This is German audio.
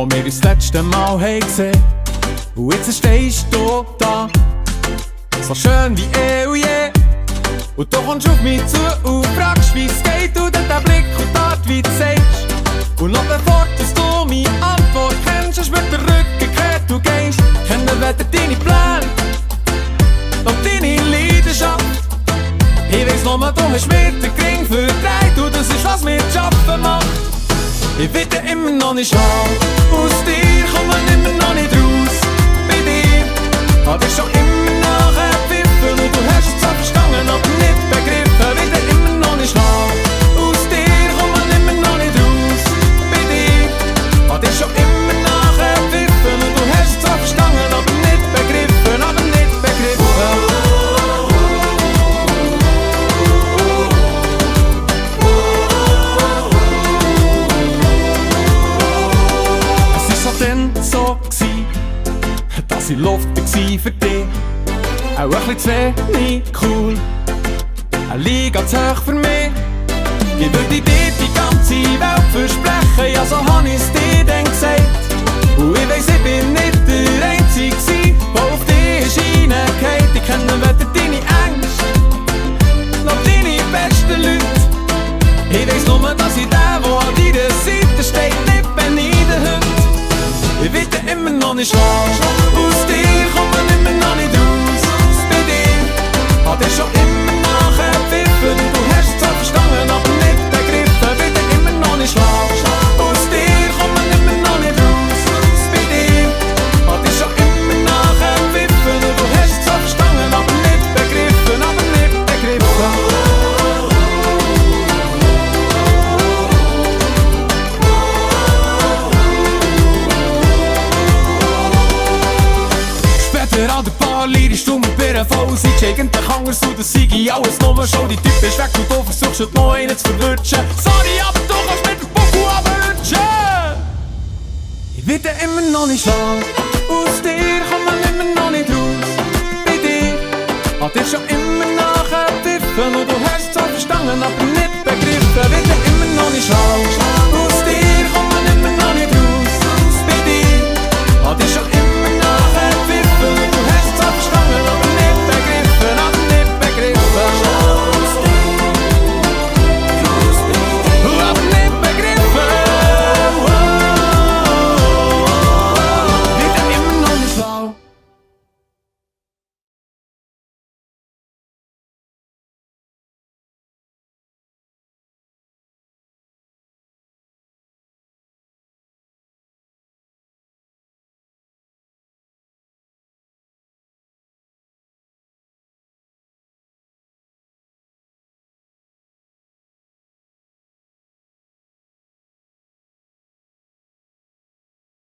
wo wir uns das letzte Mal haben gesehen. Und jetzt stehst du da, so schön wie eh und je. Und du kommst auf mich zu und fragst, wie's geht. Und dann der Blick und die Art, wie du sagst. Und noch bevor du meine Antwort kennst, hast du mir den Rücken gekehrt, du gehst. Kennen weder deine Pläne noch deine Leidenschaft. Ich weiss nur, du hast mir den Ring verdreht. Und das ist, was mir zu schaffen macht. Ich will dir immer noch nicht haben. Aus dir kommt man immer noch nicht raus. Bei dir hat ich schon immer nachgepfiffen. Und du hast es zwar verstanden, aber nicht begriffen. Will dir immer noch nicht haben. Aus dir kommt man immer noch nicht raus. Bei dir hat ich schon immer nachgepfiffen. Und du hast es zwar verstanden, aber nicht begriffen. Aber nicht begriffen. So gsi, dass ich Luft war für dich. Auch ein bisschen zu wenig cool, eine Liga zu hoch für mich. Ich würde dir die ganze Welt versprechen, ja so hab ich's dir dann gesagt. Und ich weiss, ich bin nicht der Einzige, der auf dich ist reingefallen. Ich kenne weder deine Ängste noch deine besten Leute. Ich weiss nur, dass ich der an deiner Seite steht, nicht beneiden heute. Ich will dir immer noch nicht schlafen. Aus dir kommt man immer noch nicht raus. Bei dir hat ich schon immer nachgepfiffen. Du hast es zwar verstanden, aber nicht begriffen. Will dir immer noch nicht schlafen. Aus dir kommt man immer noch nicht raus. Bei dir hat ich schon immer nachgepfiffen. Du hast es zwar verstanden, aber nicht begriffen. Aber nicht begriffen. An der Bar lirst du mit Birnen voll. Sie checken dich anders und das sei alles nur schon. Die Typ ist weg und du versuchst noch einen zu verwirrschen. Sorry, aber du kannst mit dem Buckel runterrutschen. Ich will dir immer noch nicht schlagen. Aus dir kommt man immer noch nicht raus. Bei dir hat dir schon